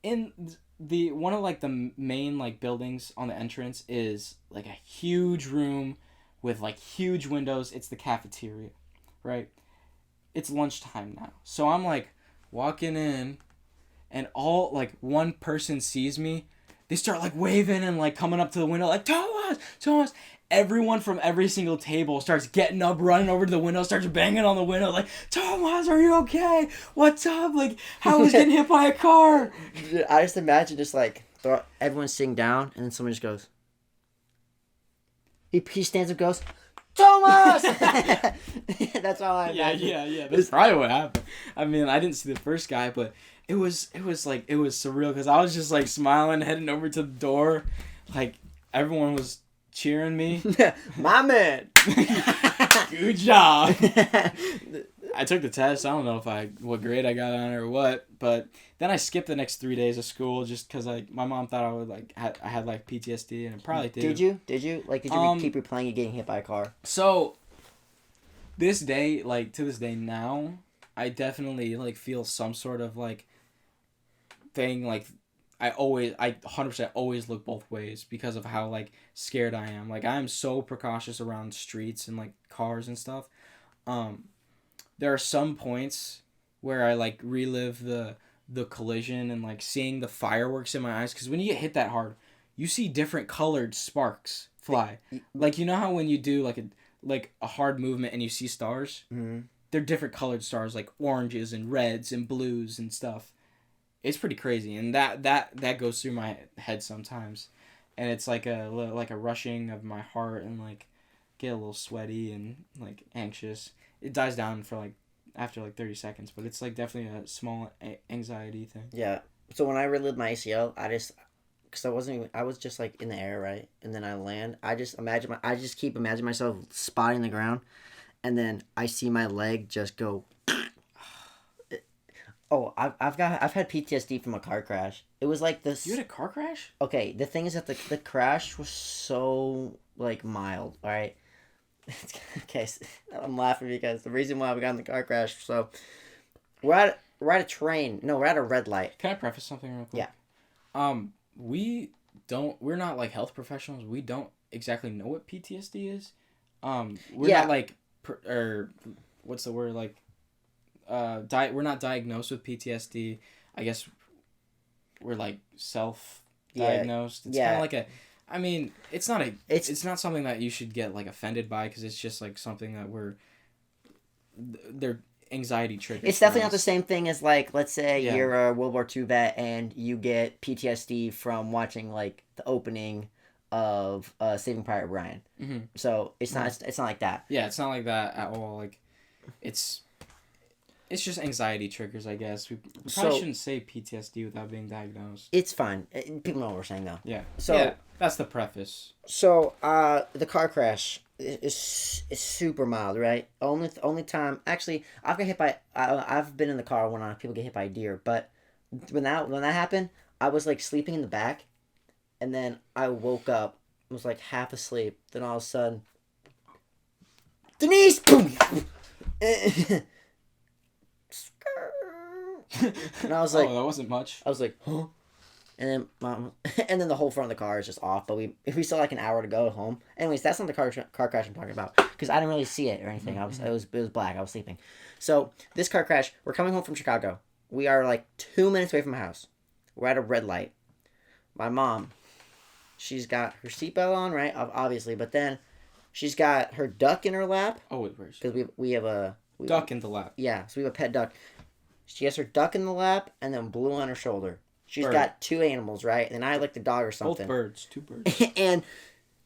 In the one of like the main like buildings on the entrance is like a huge room with like huge windows. It's the cafeteria, right? It's lunchtime now. So I'm like walking in and all like one person sees me. They start like waving and like coming up to the window like, Tomas. Everyone from every single table starts getting up, running over to the window, starts banging on the window like, Tomas, are you okay? What's up? Like, how was getting hit by a car? I just imagine just like everyone sitting down and then someone just goes. He stands up, goes, Tomas! That's all I imagine. Yeah. That's probably what happened. I mean, I didn't see the first guy, but it was surreal because I was just like smiling, heading over to the door, like everyone was cheering me. My man. Good job. I took the test. I don't know what grade I got on it or what, but then I skipped the next 3 days of school just because my mom thought I would I had like PTSD, and I probably did. Did you keep replaying you getting hit by a car? So, to this day now, I definitely like feel some sort of like thing like. I 100% always look both ways because of how like scared I am. Like I'm so precautious around streets and like cars and stuff. There are some points where I like relive the collision and like seeing the fireworks in my eyes, because when you get hit that hard, you see different colored sparks fly. Like, you know how when you do like a hard movement and you see stars? Mm-hmm. They're different colored stars, like oranges and reds and blues and stuff. It's pretty crazy, and that goes through my head sometimes, and it's like a rushing of my heart, and like get a little sweaty and like anxious. It dies down for like after like 30 seconds, but it's like definitely a small anxiety thing. Yeah. So when I relived my ACL, I was just like in the air, right, and then I land. I just keep imagining myself spotting the ground, and then I see my leg just go. Oh, I've had PTSD from a car crash. It was like this. You had a car crash? Okay, the thing is that the crash was so like mild. All right. Okay, I'm laughing because the reason why we got in the car crash. So we're at a train. No, we're at a red light. Can I preface something real quick? Yeah. We're not like health professionals. We don't exactly know what PTSD is. We're not like or what's the word like. We're not diagnosed with PTSD. I guess we're like self-diagnosed. It's kind of like I mean, it's not something that you should get like offended by, because it's just like something that they're anxiety triggers. It's definitely not the same thing as like, let's say you're a World War II vet and you get PTSD from watching like the opening of Saving Private Ryan. Mm-hmm. So it's not like that. Yeah, it's not like that at all. Like it's just anxiety triggers, I guess. We probably shouldn't say PTSD without being diagnosed. It's fine. People know what we're saying, though. Yeah. So that's the preface. So the car crash is super mild, right? Only time. Actually, I've got hit by. I've been in the car when people get hit by a deer, but when that happened, I was like sleeping in the back, and then I woke up. Was like half asleep. Then all of a sudden, Denise, boom. And I was like, oh, that wasn't much. I was like, huh? And then the whole front of the car is just off. But we still like an hour to go home. Anyways, that's not the car crash I'm talking about, because I didn't really see it or anything. It was black. I was sleeping. So this car crash, we're coming home from Chicago. We are like 2 minutes away from my house. We're at a red light. My mom, she's got her seatbelt on, right? Obviously, but then She's got her duck in her lap. Oh, wait, where is she? Because we have a... Duck in the lap. Yeah, so we have a pet duck. She has her duck in the lap and then Blue on her shoulder. She's Bird. got 2 animals, right? And I like the dog or something. Both birds. 2 birds. And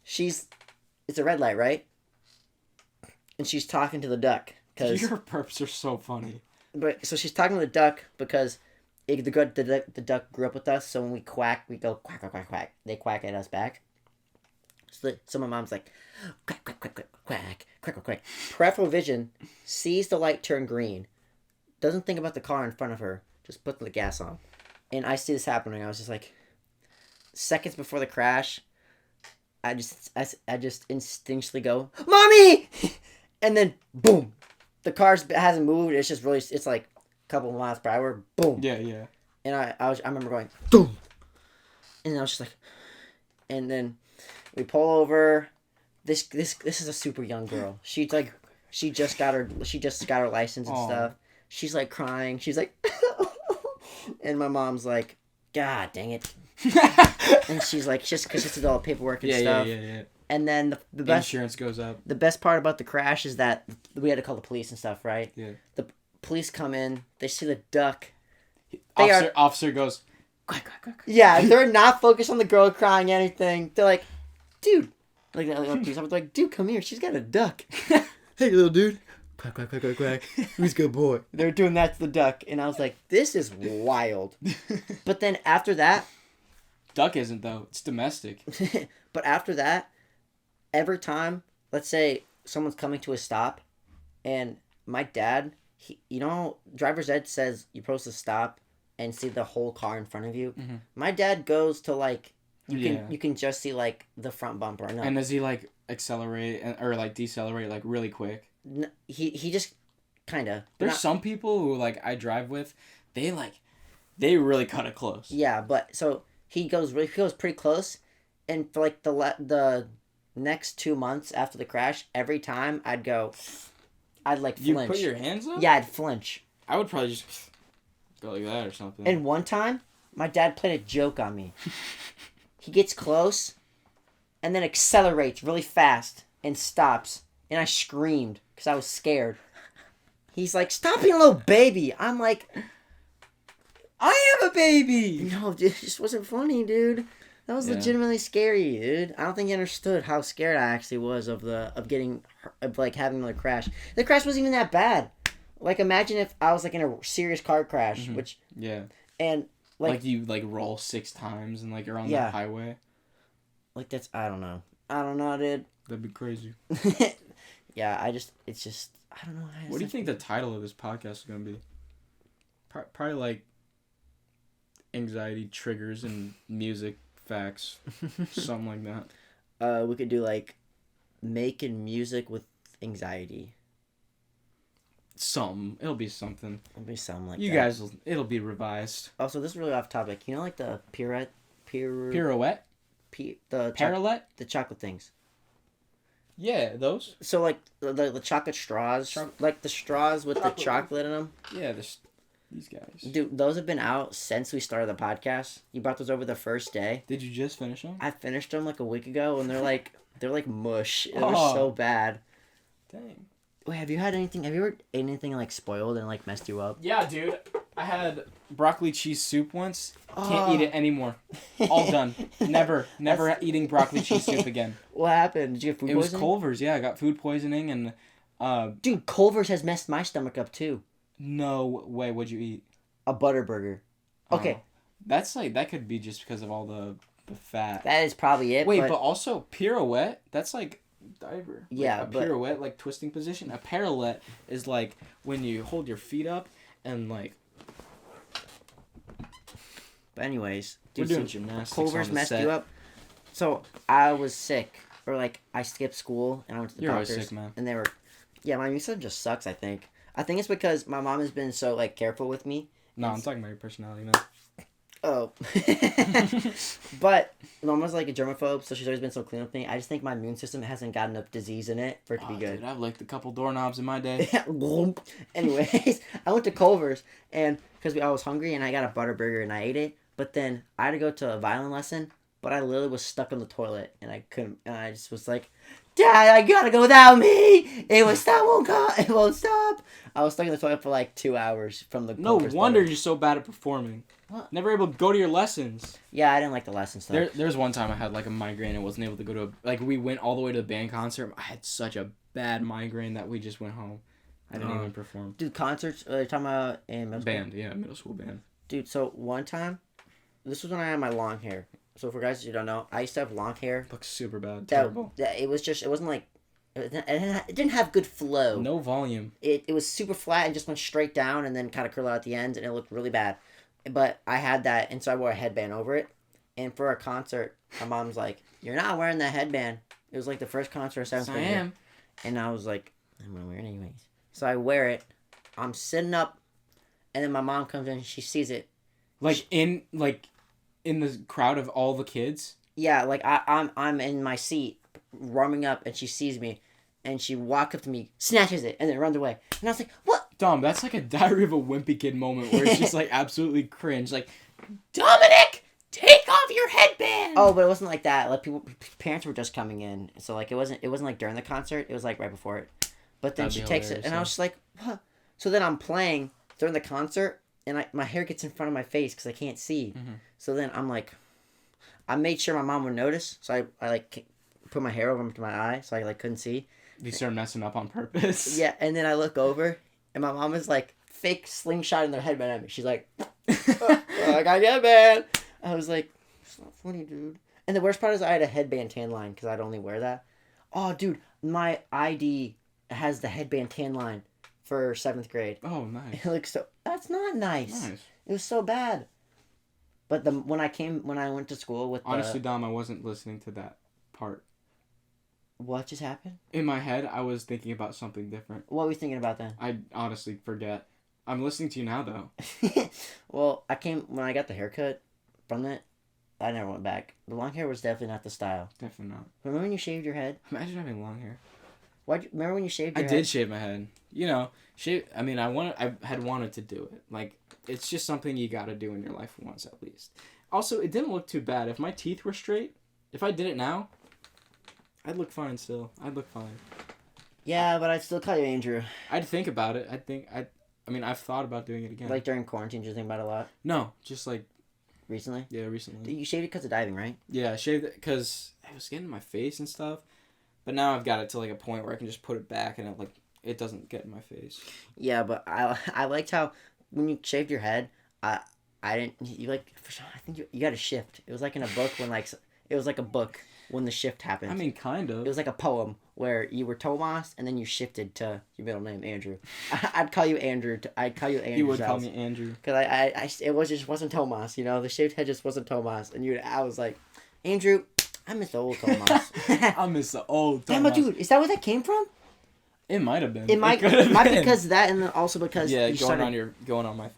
it's a red light, right? And she's talking to the duck. Your burps are so funny. So she's talking to the duck because the duck grew up with us. So when we quack, we go quack, quack, quack, quack. They quack at us back. So my mom's like, quack, quack, quack, quack, quack, quack, quack, quack. Peripheral vision sees the light turn green. Doesn't think about the car in front of her. Just put the gas on. And I see this happening. I was just like, seconds before the crash, I just instinctually go, Mommy! And then, boom. The car hasn't moved. It's just really, it's like a couple of miles per hour. Boom. Yeah, yeah. And I remember going, boom. And I was just like, and then we pull over. This is a super young girl. She just got her license and stuff. She's like crying. She's like, and my mom's like, God dang it. And she's like, just because it's all paperwork and stuff. Yeah. And then the best insurance goes up. The best part about the crash is that we had to call the police and stuff, right? Yeah. The police come in. They see the duck. Officer goes, quack, quack, quack. Yeah, they're not focused on the girl crying anything. They're like, dude, like police officer, like, dude, come here. She's got a duck. Hey, little dude. Quack, quack, quack, quack, quack. Who's a good boy? They're doing that to the duck, and I was like, this is wild. But then after that, duck isn't though. It's domestic. But after that, every time, let's say someone's coming to a stop, and my dad, driver's ed says you're supposed to stop and see the whole car in front of you. Mm-hmm. My dad goes to like, you can just see like the front bumper. No. And does he like accelerate or like decelerate like really quick? No, he just kind of. There's some people who like I drive with, they really cut it close. Yeah, but so he goes pretty close, and for like the next 2 months after the crash, every time I'd like flinch. You put your hands up? Yeah, I'd flinch. I would probably just go like that or something. And one time, my dad played a joke on me. He gets close, and then accelerates really fast and stops, and I screamed because I was scared. He's like, "Stop being a little baby." I'm like, I am a baby. No, dude, it just wasn't funny, dude. That was legitimately scary, dude. I don't think you understood how scared I actually was of having another crash. The crash wasn't even that bad. Like, imagine if I was like in a serious car crash, which and like you like roll 6 times and like you're on the highway. Like that's I don't know, dude. That'd be crazy. Yeah, I don't know. What do you think the title of this podcast is gonna be? Probably like anxiety triggers and music facts, something like that. We could do like making music with anxiety. It'll be something. It'll be something like you that. guys it'll be revised. Also, this is really off topic. You know, like the pirouette, the chocolate things. Yeah, those. So like the chocolate straws, like the straws with the chocolate in them. Yeah, these guys. Dude, those have been out since we started the podcast. You brought those over the first day. Did you just finish them? I finished them like a week ago, and they're like mush. They were so bad. Dang. Wait, have you ever ate anything like spoiled and like messed you up? Yeah, dude. I had broccoli cheese soup once. Can't eat it anymore. All done. Never eating broccoli cheese soup again. What happened? Did you get food poisoning? It was Culvers. Yeah, I got food poisoning and. Dude, Culvers has messed my stomach up too. No way. What'd you eat? A butter burger. Okay. That's like that could be just because of all the fat. That is probably it. Wait, but also pirouette. That's like. Diver. Yeah, like a pirouette, like twisting position. A parallette is like when you hold your feet up and like. But anyways, dude, we're doing gymnastics. Culver's messed you up. So I was sick, or like I skipped school and I went to the doctors. You're always sick, man. And they were, yeah, my immune system just sucks. I think it's because my mom has been so like careful with me. No, I'm talking about your personality, man. Oh. But Mama's like a germaphobe, so she's always been so clean with me. I just think my immune system hasn't got enough disease in it for it to be good. Dude, I've licked a couple doorknobs in my day. Anyways, I went to Culver's and because I was hungry and I got a butter burger and I ate it. But then I had to go to a violin lesson. but I literally was stuck on the toilet and I couldn't. And I just was like, "Dad, I gotta go without me. It won't stop." I was stuck in the toilet for like 2 hours from the. No Culvers wonder toilet. you're so bad at performing. What? Never able to go to your lessons. Yeah, I didn't like the lesson stuff. There's one time I had like a migraine and wasn't able to go to we went all the way to the band concert. I had such a bad migraine that we just went home. I didn't even perform. Dude, concerts. You're talking about in middle school? Band, yeah, middle school band. Dude, so one time, this was when I had my long hair. So for guys who don't know, I used to have long hair. Looks super bad. Terrible. It wasn't like, it didn't have good flow. No volume. It was super flat and just went straight down and then kind of curled out at the ends and it looked really bad. But I had that, and so I wore a headband over it. And for a concert, my mom's like, "You're not wearing that headband." It was like the first concert of 7th grade. I am. And I was like, "I'm gonna wear it anyways." So I wear it. I'm sitting up, and then my mom comes in. She sees it. In the crowd of all the kids. Yeah, like I'm in my seat, warming up, and she sees me, and she walks up to me, snatches it, and then runs away. And I was like, "What?" Dom, that's like a Diary of a Wimpy Kid moment where it's just like absolutely cringe. Like, Dominic, take off your headband. Oh, but it wasn't like that. Like parents were just coming in, so like it wasn't like during the concert. It was like right before it. But then she takes it, and I was just like, "What?" So then I'm playing during the concert, and my hair gets in front of my face because I can't see. Mm-hmm. So then I'm like, I made sure my mom would notice, so I like put my hair over to my eye so I like couldn't see. You start messing up on purpose. Yeah, and then I look over, and my mom is like fake slingshotting their headband at me. She's like, "I got a headband." I was like, "It's not funny, dude." And the worst part is I had a headband tan line because I'd only wear that. Oh, dude, my ID has the headband tan line for 7th grade. Oh, nice. It looks so. That's not nice. It was so bad. But when I went to school with honestly, Dom, I wasn't listening to that part. What just happened? In my head, I was thinking about something different. What were you thinking about then? I honestly forget. I'm listening to you now, though. Well, when I got the haircut from it, I never went back. The long hair was definitely not the style. Definitely not. Remember when you shaved your head? Imagine having long hair. Remember when you shaved your head? I did shave my head. You know, I mean, I had wanted to do it. Like, it's just something you gotta do in your life once at least. Also, it didn't look too bad. If my teeth were straight, if I did it now, I'd look fine still. I'd look fine. Yeah, but I'd still call you Andrew. I'd think about it. I mean, I've thought about doing it again. Like during quarantine, did you think about it a lot? No, just like... Recently? Yeah, recently. You shaved it because of diving, right? Yeah, I shaved it because it was getting in my face and stuff. But now I've got it to like a point where I can just put it back and it doesn't get in my face. Yeah, but I liked how when you shaved your head, I think you got a shift. It was like in a book when the shift happened. I mean, kind of. It was like a poem where you were Tomas and then you shifted to your middle name, Andrew. I'd call you Andrew. I'd call you Andrew. You would call me Andrew. Because it wasn't Tomas, you know? The shaved head just wasn't Tomas. And I was like, Andrew, I miss the old Tomas. I miss the old Tomas. Damn, dude, is that where that came from? It might have been. It might because of that and then also because... Yeah, going on my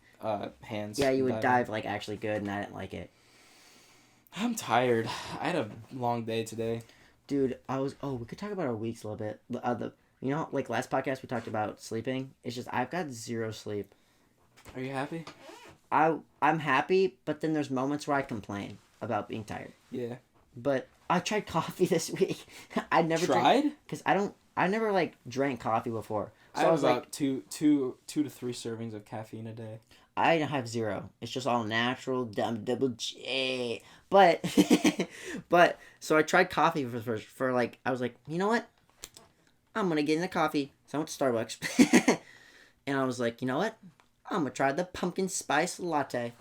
hands. Yeah, you would dive like actually good and I didn't like it. I'm tired. I had a long day today. Dude, we could talk about our weeks a little bit. Like last podcast we talked about sleeping. It's just I've got zero sleep. Are you happy? I'm happy, but then there's moments where I complain about being tired. Yeah. But I tried coffee this week. I never tried? Because I never like drank coffee before. So I was about like, two to 3 servings of caffeine a day. I have 0. It's just all natural, double J. But so I tried coffee for like, I was like, you know what? I'm going to get into coffee. So I went to Starbucks. And I was like, you know what? I'm going to try the pumpkin spice latte.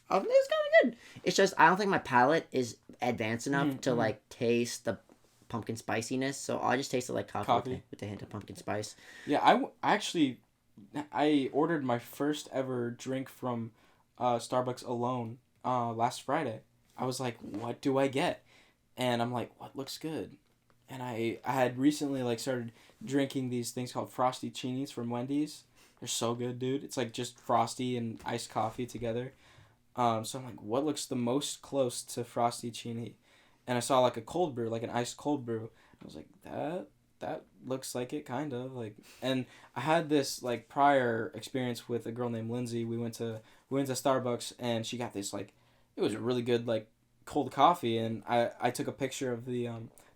Oh, it was kind of good. It's just, I don't think my palate is advanced enough to like taste the pumpkin spiciness. So I just tasted like coffee. With a hint of pumpkin spice. Yeah, I ordered my first ever drink from Starbucks alone last Friday. I was like, what do I get? And I'm like, what looks good? And I had recently like started drinking these things called Frosty Cheenies from Wendy's. They're so good, dude. It's like just Frosty and iced coffee together. So I'm like, what looks the most close to Frosty Cheenie? And I saw like a cold brew, like an iced cold brew. I was like, that looks like it, kind of like. And I had this like prior experience with a girl named Lindsay. We went to Starbucks and she got this like, it was a really good like cold coffee, and I took a picture of the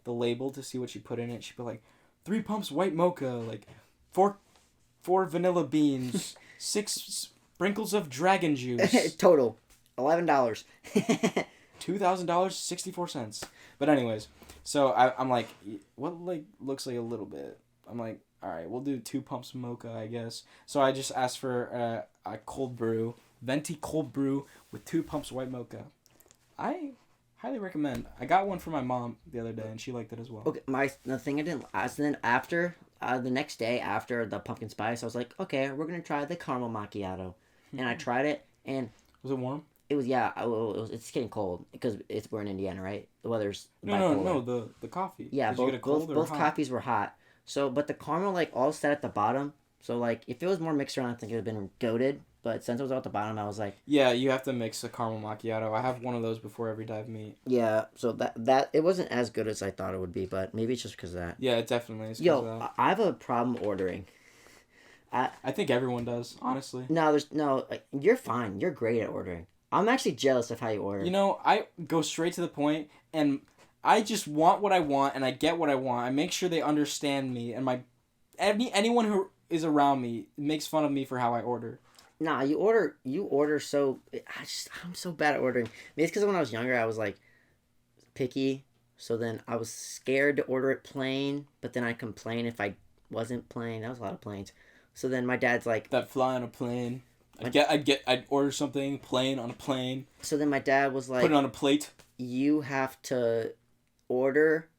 label to see what she put in it. She put like 3 pumps white mocha, like 4 vanilla beans, 6 sprinkles of dragon juice. Total $11. $2,000, 64 cents. But anyways, so I'm like, what like looks like a little bit? I'm like, all right, we'll do 2 pumps mocha, I guess. So I just asked for a cold brew, venti cold brew with 2 pumps white mocha. I highly recommend. I got one for my mom the other day, and she liked it as well. Okay, the thing I didn't. So then after the next day after the pumpkin spice, I was like, okay, we're gonna try the caramel macchiato, and I tried it, and was it warm? It was it's getting cold because we're in Indiana, right? The weather's no the coffee. Yeah, Did you get it cold both or hot? coffees were hot. So, but the caramel like all sat at the bottom. So like if it was more mixed around, I think it would have been goated. But since it was all at the bottom, I was like, yeah, you have to mix a caramel macchiato. I have one of those before every dive meet. yeah. So that it wasn't as good as I thought it would be, but maybe it's just because of that. Yeah, it definitely is. Yo, I have a problem ordering. I think everyone does, honestly. No, you're fine. You're great at ordering. I'm actually jealous of how you order. You know, I go straight to the point, and I just want what I want, and I get what I want. I make sure they understand me, and anyone who is around me makes fun of me for how I order. Nah, you order so... I'm so bad at ordering. Maybe it's because when I was younger, I was, like, picky. So then I was scared to order it plain, but then I'd complain if I wasn't plain. That was a lot of planes. So then my dad's like... That fly on a plane. I'd order something plain on a plane. So then my dad was like... Put it on a plate. You have to order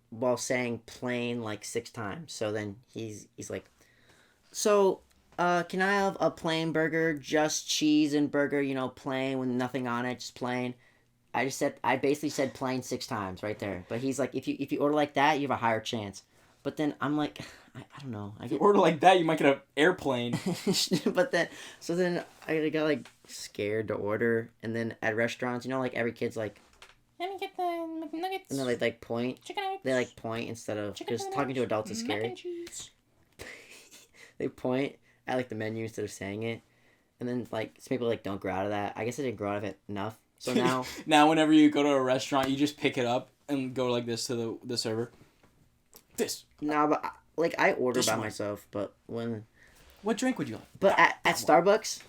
while saying plain, like, 6 times. So then he's like... So... can I have a plain burger, just cheese and burger, plain with nothing on it, just plain? I basically said plain 6 times right there. But he's like, if you order like that, you have a higher chance. But then I'm like, I don't know. If you order like that, you might get an airplane. But then I got like scared to order. And then at restaurants, like every kid's like, let me get the McNuggets. And they like point. Chicken nuggets. They like point instead of, because talking to adults is scary. Mac and cheese. They point at like the menu instead of saying it, and then like some people like don't grow out of that. I guess I didn't grow out of it enough. So now whenever you go to a restaurant, you just pick it up and go like this to the server. This. No, but like I order by myself. But what drink would you like? But at Starbucks,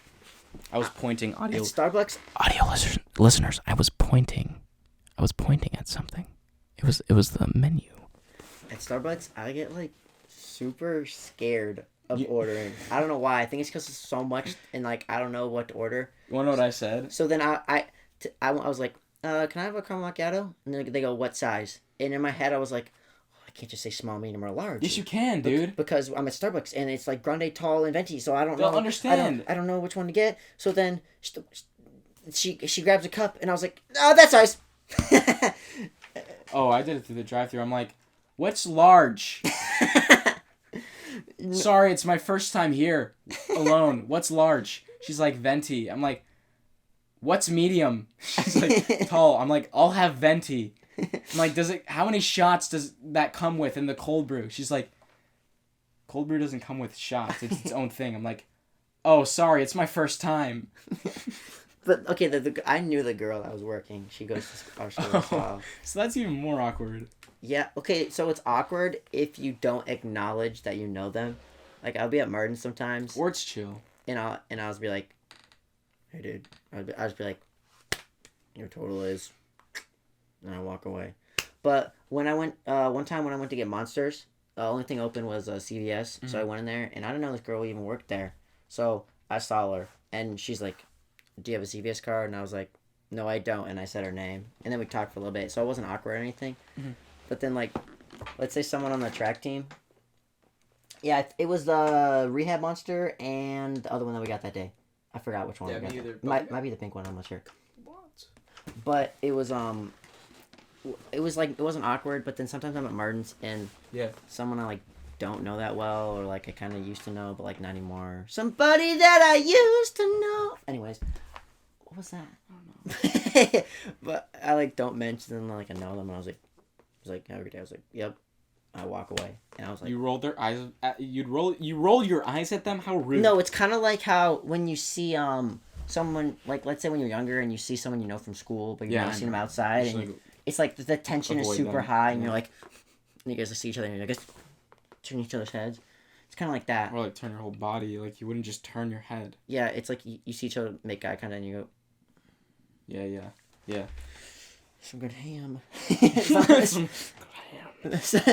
I was pointing audio. At Starbucks, audio listeners, I was pointing at something. It was the menu. At Starbucks, I get like super scared of ordering. I don't know why. I think it's because it's so much and like I don't know what to order. You want to know what I said? So then I was like, can I have a caramel macchiato? And then they go, what size? And in my head I was like, I can't just say small, medium, or large. Yes, you can, dude. Because I'm at Starbucks and it's like grande, tall, and venti, so I don't know. They'll understand. I don't know which one to get. So then she grabs a cup and I was like, oh, that size. Oh, I did it through the drive-thru. I'm like, what's large? Sorry, it's my first time here alone. What's large? She's like, venti. I'm like, what's medium? She's like, tall. I'm like, I'll have venti. I'm like, how many shots does that come with in the cold brew? She's like, cold brew doesn't come with shots. It's its own thing. I'm like, oh, sorry, it's my first time. But, okay, I knew the girl that was working. She goes to our school as well. So that's even more awkward. Yeah, okay, so it's awkward if you don't acknowledge that you know them. Like, I'll be at Martin sometimes. Or it's chill. And I'll just be like, hey, dude. I'll just be like, your total is... And I walk away. But when I went... one time when I went to get Monsters, the only thing open was CVS. Mm-hmm. So I went in there, and I didn't know this girl even worked there. So I saw her, and she's like, do you have a CVS card? And I was like, no, I don't. And I said her name. And then we talked for a little bit. So it wasn't awkward or anything. Mm-hmm. But then, like, let's say someone on the track team. Yeah, it was the Rehab Monster and the other one that we got that day. I forgot which one we got. Might be the pink one. I'm not sure. What? But it was like, it wasn't awkward. But then sometimes I'm at Martin's and someone I like don't know that well, or like I kind of used to know, but like not anymore. Somebody that I used to know. Anyways, what was that? I don't know. But I like don't mention them like I know them. And I was like every day I was like, yep. I walk away, and I was like, you rolled their eyes. You roll your eyes at them. How rude. No, it's kind of like how when you see someone, like, let's say when you're younger and you see someone you know from school, but you've Yeah, never I seen them know. outside, Just, and like, it's like the tension is avoid super them. high, and Yeah. you're like, and you guys see each other, and you're like, turn each other's heads. It's kind of like that. Or like turn your whole body. Like you wouldn't just turn your head. Yeah, it's like you see each other make eye contact, and you go, Yeah. some good ham. Some-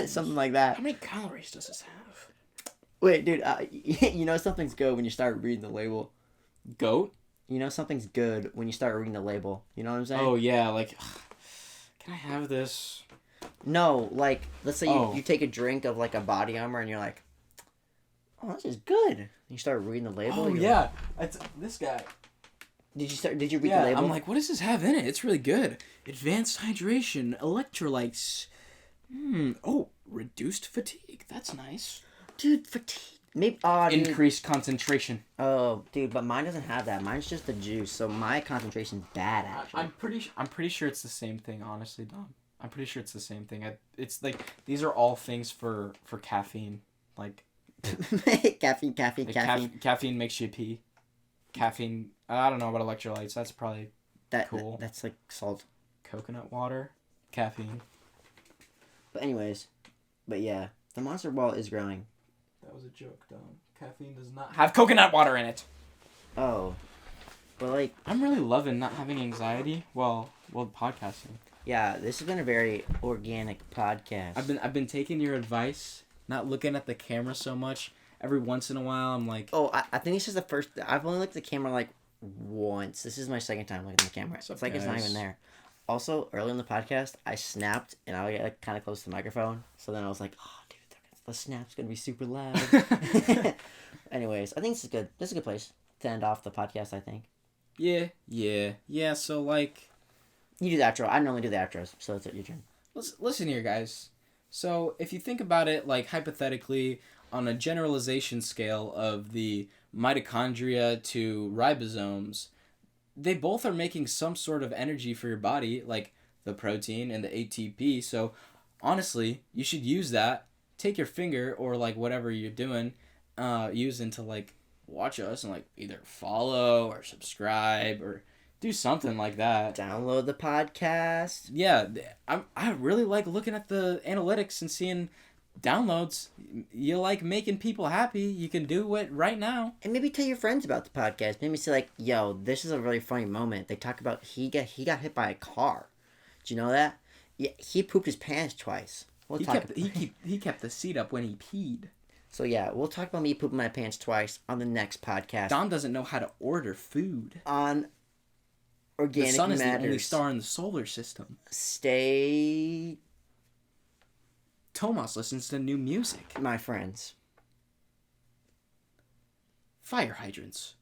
Something like that. How many calories does this have? Wait, dude, you know something's good when you start reading the label. Goat? You know something's good when you start reading the label. You know what I'm saying? Oh yeah, like can I have this? No, like, let's say Oh. you take a drink of, like, a body armor, and you're like, oh, this is good. And you start reading the label. Oh you're yeah, it's this guy. Like, did you read Yeah, the label? I'm like, what does this have in it? It's really good. Advanced hydration, electrolytes. Oh, reduced fatigue. That's nice. dude, fatigue. Maybe, dude. Increased concentration. Oh, dude, but mine doesn't have that. Mine's just the juice, so my concentration's bad, actually. I'm pretty sure it's the same thing, honestly, Dom. I'm pretty sure it's the same thing. It's like these are all things for caffeine. Like caffeine. caffeine makes you pee. Caffeine. I don't know about electrolytes. That's probably cool. That's like salt. Coconut water, caffeine. But anyways, yeah, the monster ball is growing. That was a joke, Dom. Caffeine does not have coconut water in it. Oh, but like, I'm really loving not having anxiety while podcasting. yeah, this has been a very organic podcast. I've been taking your advice, not looking at the camera so much. Every once in a while, I'm like, Oh, I think this is the first. I've only looked at the camera like once. This is my second time looking at the camera. What's up, It's like it's not guys? even there. Also, early in the podcast, I snapped and I got like, kind of close to the microphone. So then I was like, oh, dude, the snap's gonna be super loud. Anyways, I think this is good. This is a good place to end off the podcast, I think. Yeah. So like, You do the outro. I normally do the outros, so it's your turn. listen here, guys. So if you think about it, like hypothetically, on a generalization scale of the mitochondria to ribosomes, they both are making some sort of energy for your body, like the protein and the ATP. So honestly, you should use that. Take your finger or like whatever you're doing, using to like watch us and like either follow or subscribe or do something like that. Download the podcast. Yeah, I really like looking at the analytics and seeing downloads. You like making people happy. You can do it right now. And maybe tell your friends about the podcast. Maybe say like, yo, this is a really funny moment. They talk about he got hit by a car. Did you know that? Yeah, he pooped his pants twice. He kept the seat up when he peed. So yeah, we'll talk about me pooping my pants twice on the next podcast. Don doesn't know how to order food. On Organic The sun is Matters. the only star in the solar system. Stay, Tomas listens to new music. my friends. Fire hydrants.